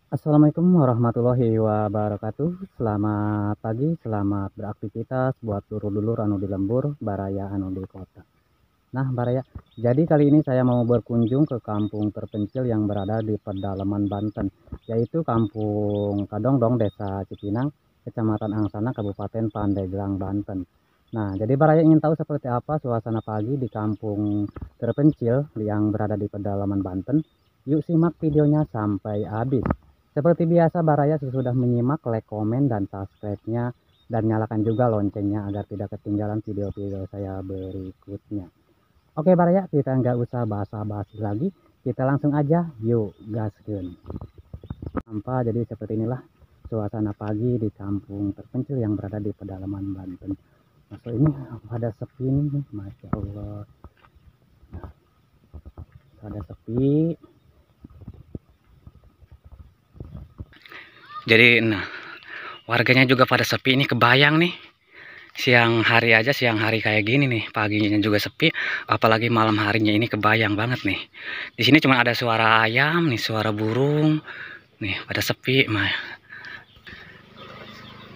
Assalamualaikum warahmatullahi wabarakatuh. Selamat pagi, selamat beraktivitas buat dulur-dulur anu di lembur, baraya anu di kota. Nah, baraya, jadi kali ini saya mau berkunjung ke kampung terpencil yang berada di pedalaman Banten, yaitu Kampung Kadongdong, Desa Cipinang, Kecamatan Angsana, Kabupaten Pandeglang, Banten. Nah, jadi baraya ingin tahu seperti apa suasana pagi di kampung terpencil yang berada di pedalaman Banten. Yuk simak videonya sampai habis. Seperti biasa, baraya sesudah menyimak, like, komen, dan subscribe-nya, dan nyalakan juga loncengnya agar tidak ketinggalan video-video saya berikutnya. Oke baraya, kita nggak usah basa-basi lagi, kita langsung aja yuk gaskeun. Sampai jadi seperti inilah suasana pagi di kampung terpencil yang berada di pedalaman Banten. Masuk ini pada sepi nih, masya Allah, pada sepi. Jadi nah, warganya juga pada sepi. Ini kebayang nih, siang hari aja, siang hari kayak gini nih, paginya juga sepi, apalagi malam harinya ini kebayang banget nih. Di sini cuma ada suara ayam nih, suara burung nih, pada sepi.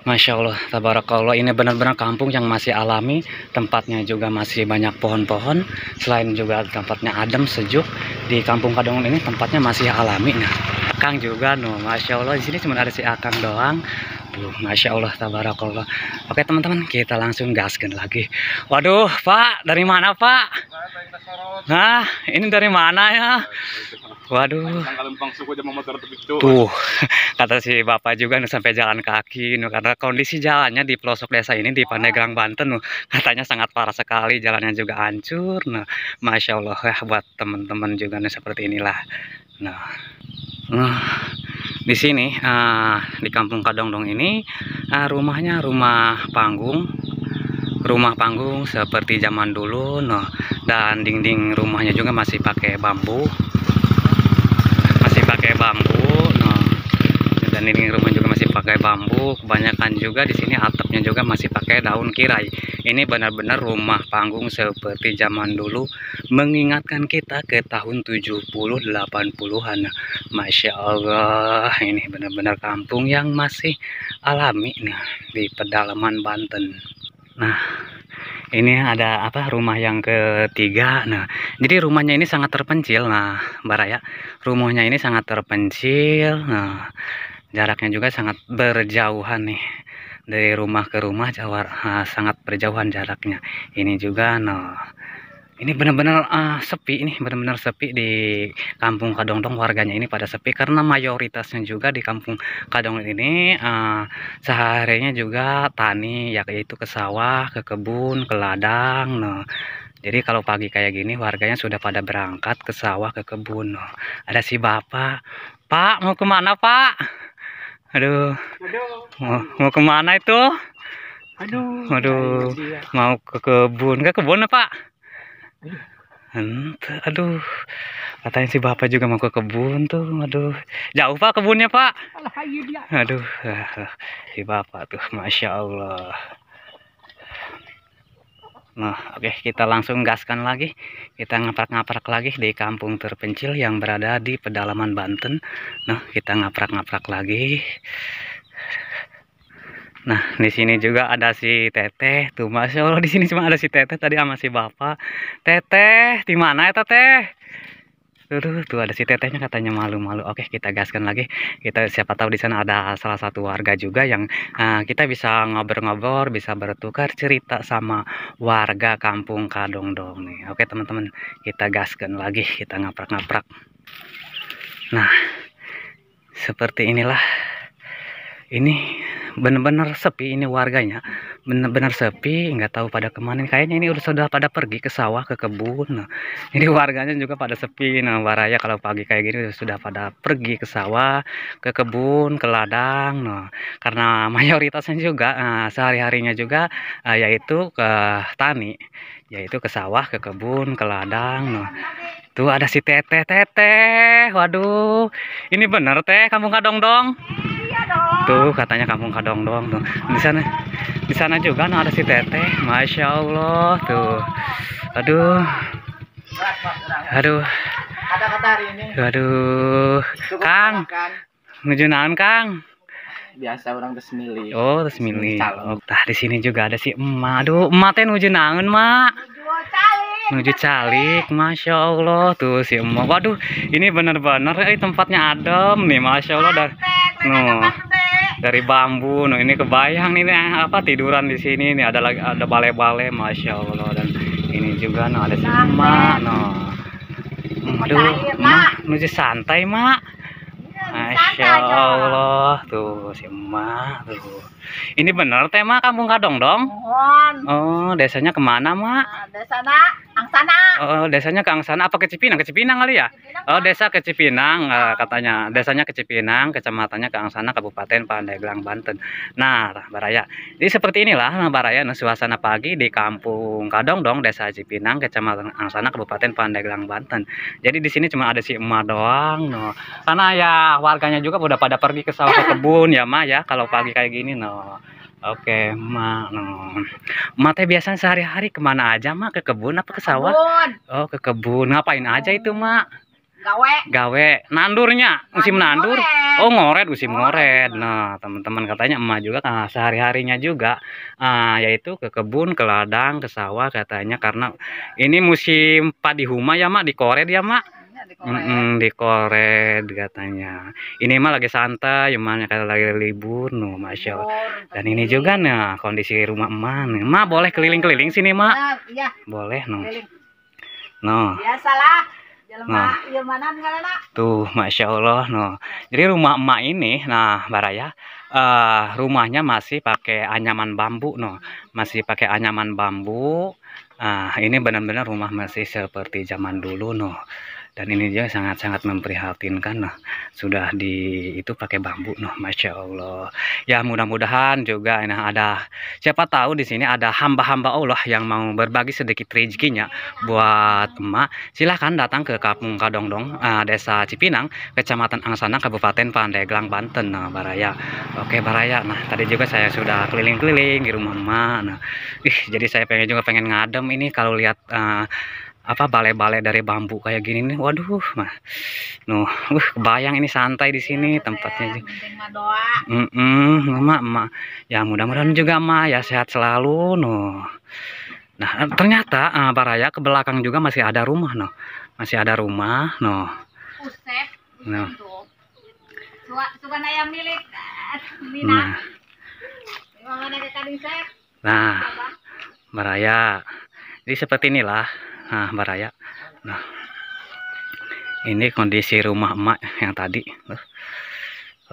Masya Allah, tabarakallah, ini benar-benar kampung yang masih alami, tempatnya juga masih banyak pohon-pohon, selain juga tempatnya adem, sejuk. Di Kampung Kadongon ini tempatnya masih alami. Nah, Akang juga, no, Masya Allah, di sini cuma ada si Akang doang. Tuh, Masya Allah, tabarakallah. Oke teman-teman, kita langsung gaskan lagi. Waduh, Pak, dari mana Pak? Nah, ini dari mana ya? Waduh. Tuh, kata si bapak juga nih sampai jalan kaki nih, karena kondisi jalannya di pelosok desa ini di Pandeglang Banten katanya sangat parah sekali, jalannya juga hancur. Nah, Masya Allah ya, buat teman-teman juga nih seperti inilah. Nah, nah di sini di Kampung Kadongdong ini rumahnya rumah panggung seperti zaman dulu. Nah, dan dinding rumahnya juga masih pakai bambu. Nah, dan dinding rumah juga masih pakai bambu. Kebanyakan juga di sini atapnya juga masih pakai daun kirai. Ini benar-benar rumah panggung seperti zaman dulu, mengingatkan kita ke tahun 70 80-an. Masya Allah, ini benar-benar kampung yang masih alami nih, di pedalaman Banten. Nah, ini ada apa, rumah yang ketiga. Nah, jadi rumahnya ini sangat terpencil. Nah, baraya, rumahnya ini sangat terpencil. Nah, jaraknya juga sangat berjauhan nih, dari rumah ke rumah sangat berjauhan jaraknya. Ini juga, nah, ini benar-benar sepi. Ini benar-benar sepi di Kampung Kadongdong. Warganya ini pada sepi karena mayoritasnya juga di Kampung Kadongdong ini seharinya juga tani, yaitu ke sawah, ke kebun, ke ladang. Nah, jadi kalau pagi kayak gini warganya sudah pada berangkat ke sawah, ke kebun. Nah, ada si bapak. Pak, mau kemana Pak? Aduh, mau kemana itu? Aduh, mau ke kebun. Ke kebun Pak? Aduh, katanya si bapak juga mau ke kebun tuh. Aduh, jauh Pak kebunnya Pak? Aduh, si bapak tuh, Masya Allah. Nah, oke, kita langsung gaskan lagi. Kita ngaprak-ngaprak lagi di kampung terpencil yang berada di pedalaman Banten. Nah, kita ngaprak-ngaprak lagi. Nah, di sini juga ada si Teteh. Tuh, Masya Allah, di sini cuma ada si Teteh tadi sama si bapak. Teteh, di mana ya Teteh? Tuh ada si Tetehnya, katanya malu-malu. Oke, kita gaskan lagi. Kita siapa tahu di sana ada salah satu warga juga yang kita bisa ngobrol-ngobrol, bisa bertukar cerita sama warga Kampung Kadongdong nih. Oke, teman-teman, kita gaskan lagi, kita ngaprak-ngaprak. Nah, seperti inilah. Ini benar-benar sepi ini warganya, benar-benar sepi, nggak tahu pada kemana. Kayaknya ini sudah pada pergi ke sawah, ke kebun. Nah, ini warganya juga pada sepi. Nah, waraya kalau pagi kayak gini sudah pada pergi ke sawah, ke kebun, ke ladang. Nah, karena mayoritasnya juga sehari-harinya juga yaitu ke tani, yaitu ke sawah, ke kebun, ke ladang. Nah, tuh ada si Teteh. Teteh, waduh, ini bener Teh Kampung Kadongdong? Tuh katanya Kampung Kadongdong tuh. Di sana juga ada si Teteh. Masya Allah tuh. Aduh. Aduh. Aduh. Kang. Nuju naon, Kang? Biasa orang terus milih. Oh, terus milih. Oh, tah di sini juga ada si emak. Aduh, emak teh nuju naon, Mak? Nuju calik. Masya Allah tuh si emak. Waduh, ini bener-bener tempatnya adem nih, Masya Allah. Dari bambu. Nah, ini kebayang nih apa tiduran di sini nih, ada balai-balai, Masya Allah. Dan ini juga ada si emak. Aduh, emak nuju santai, Mak. Masya Allah tuh si emak tuh. Ini bener teh Mak, kampung Kadongdong? Oh, desanya kemana Mak? Desana Angsana. Oh, desanya ke Angsana apa ke Cipinang? Ke Cipinang kali ya? Oh, desa ke Cipinang katanya. Desanya ke Cipinang, kecamatannya ke Angsana, Kabupaten Pandeglang, Banten. Nah, Baraya. Jadi seperti inilah Baraya suasana pagi di kampung Kadongdong, Desa Cipinang, Kecamatan Angsana, Kabupaten Pandeglang, Banten. Jadi di sini cuma ada si emak doang, no. Karena ya warganya juga udah pada pergi ke sawah ke kebun ya, Mak ya. Kalau pagi kayak gini, no. Oke, Mak. No. Mak teh biasanya sehari-hari kemana aja, Mak? Ke kebun apa ke sawah? Oh, ke kebun. Ngapain aja itu, Mak? Gawe. Nandurnya, musim nandur. Oh, ngoret, musim ngoret. Nah, teman-teman katanya emak juga sehari-harinya juga yaitu ke kebun, ke ladang, ke sawah katanya, karena ini musim padi huma ya, Mak, di Koret ya, Mak. Di Koret katanya. Ini mah lagi santai, emangnya kayak lagi libur, no, Masya Allah. Dan ini juga nih kondisi rumah emak nih. Mak boleh keliling-keliling sini, Mak? Iya. Boleh, no. No. Biasalah. Nah, tuh Masya Allah, no. Jadi rumah emak ini, nah Baraya, rumahnya masih pakai anyaman bambu, no. Masih pakai anyaman bambu. Ini benar-benar rumah masih seperti zaman dulu, no. Dan ini dia sangat-sangat memprihatinkan, nah sudah itu pakai bambu, nah Masya Allah. Ya mudah-mudahan juga nah ada siapa tahu di sini ada hamba-hamba Allah yang mau berbagi sedikit rezekinya buat emak. Silahkan datang ke Kampung Kadongdong, Desa Cipinang, Kecamatan Angsana, Kabupaten Pandeglang, Banten. Nah Baraya, oke Baraya. Nah tadi juga saya sudah keliling-keliling di rumah emak. Nah, jadi saya pengen ngadem ini kalau lihat apa balai-balai dari bambu kayak gini nih, waduh mah, kebayang ini santai di sini tempatnya. Emak, ya mudah-mudahan juga emak ya sehat selalu, Nah ternyata Baraya ke belakang juga masih ada rumah, masih ada rumah, Nah, Baraya, jadi seperti inilah. Nah, Baraya. Nah, ini kondisi rumah emak yang tadi.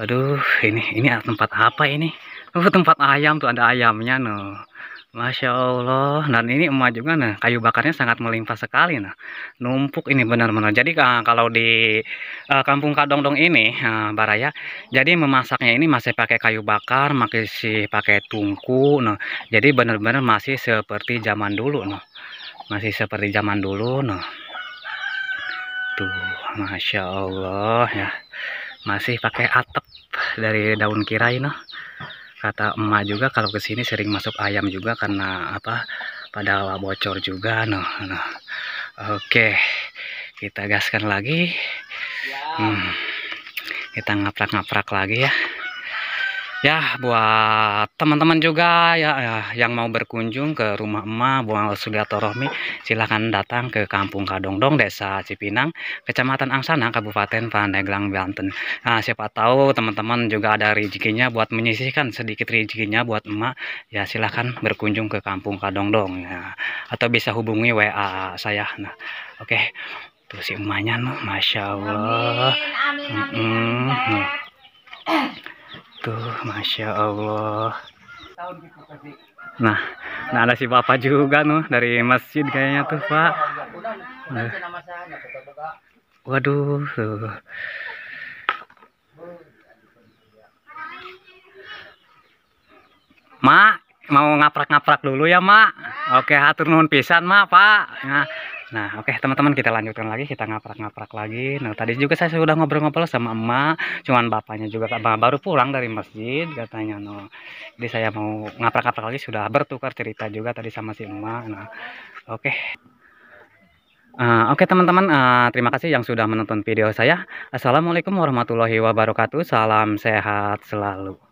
Aduh, ini tempat apa ini? Tempat ayam tuh, ada ayamnya, Masya Allah. Dan ini emak juga, kayu bakarnya sangat melimpah sekali, numpuk ini benar-benar. Jadi kalau di Kampung Kadongdong ini, Baraya, jadi memasaknya ini masih pakai kayu bakar, masih pakai tungku, jadi benar-benar masih seperti zaman dulu, masih seperti zaman dulu, tuh Masya Allah ya, masih pakai atap dari daun kirai, kata emak juga kalau kesini sering masuk ayam juga karena apa, pada bocor juga, Oke, kita gaskan lagi, kita ngaprak-ngaprak lagi ya, buat teman-teman juga ya yang mau berkunjung ke rumah emak Buang Sugiarto-Rohmi, silahkan datang ke Kampung Kadongdong, Desa Cipinang, Kecamatan Angsana, Kabupaten Pandeglang, Banten. Nah, siapa tahu teman-teman juga ada rezekinya buat menyisihkan sedikit rezekinya buat emak, ya silahkan berkunjung ke Kampung Kadongdong ya, atau bisa hubungi WA saya. Nah, oke. Tuh si emaknya, Masya Allah. Amin. Tuh Masya Allah. Nah ada si bapak juga dari masjid kayaknya tuh, Pak. Waduh Mak, mau ngaprak-ngaprak dulu ya, Mak. Oke, hatur nuhun pisan, Mak, Pak. Nah, oke teman-teman, kita lanjutkan lagi, kita ngaprak-ngaprak lagi. Nah, tadi juga saya sudah ngobrol-ngobrol sama emak, cuman bapaknya juga baru pulang dari masjid katanya, Jadi saya mau ngaprak-ngaprak lagi, sudah bertukar cerita juga tadi sama si emak. Nah, oke. Oke teman-teman, terima kasih yang sudah menonton video saya. Assalamualaikum warahmatullahi wabarakatuh. Salam sehat selalu.